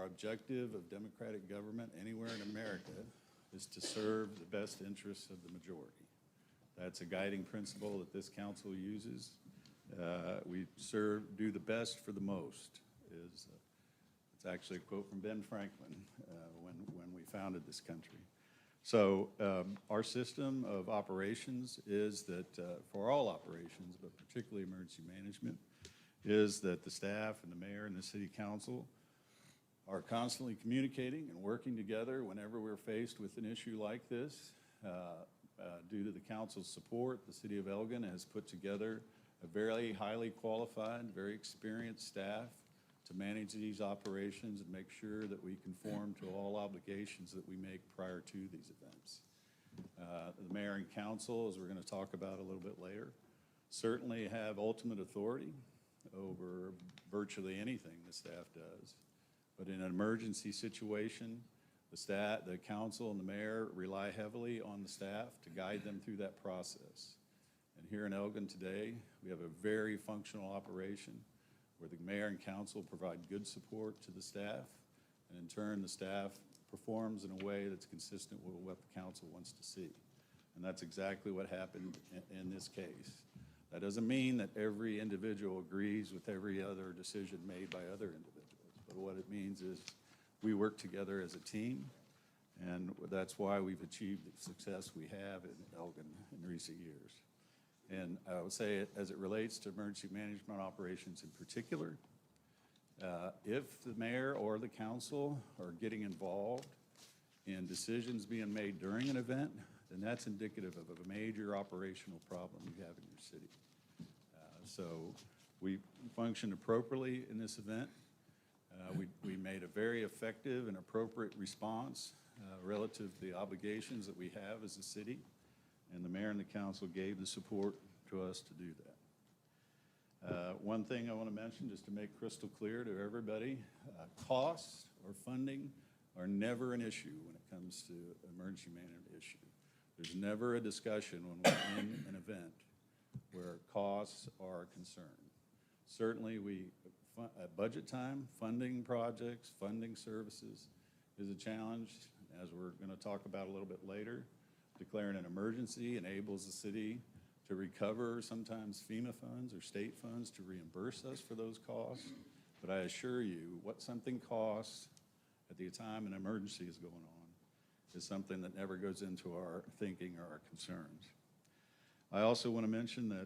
objective of democratic government anywhere in America is to serve the best interests of the majority. That's a guiding principle that this council uses. We do the best for the most. It's actually a quote from Ben Franklin when we founded this country. So our system of operations is that for all operations, but particularly emergency management, is that the staff and the mayor and the city council are constantly communicating and working together whenever we're faced with an issue like this. Due to the council's support, the city of Elgin has put together a very highly qualified, very experienced staff to manage these operations and make sure that we conform to all obligations that we make prior to these events. The mayor and council, as we're going to talk about a little bit later, certainly have ultimate authority over virtually anything the staff does. But in an emergency situation, the council and the mayor rely heavily on the staff to guide them through that process. And here in Elgin today, we have a very functional operation where the mayor and council provide good support to the staff, and in turn, the staff performs in a way that's consistent with what the council wants to see. And that's exactly what happened in this case. That doesn't mean that every individual agrees with every other decision made by other individuals, but what it means is we work together as a team, and that's why we've achieved the success we have in Elgin in recent years. And I would say, as it relates to emergency management operations in particular, if the mayor or the council are getting involved in decisions being made during an event, then that's indicative of a major operational problem you have in your city. So we functioned appropriately in this event. We made a very effective and appropriate response relative to the obligations that we have as a city, and the mayor and the council gave the support to us to do that. One thing I want to mention, just to make crystal clear to everybody, costs or funding are never an issue when it comes to emergency management issue. There's never a discussion when we're in an event where costs are a concern. Certainly, at budget time, funding projects, funding services is a challenge, as we're going to talk about a little bit later. Declaring an emergency enables the city to recover sometimes FEMA funds or state funds to reimburse us for those costs. But I assure you, what something costs at the time an emergency is going on is something that never goes into our thinking or our concerns. I also want to mention that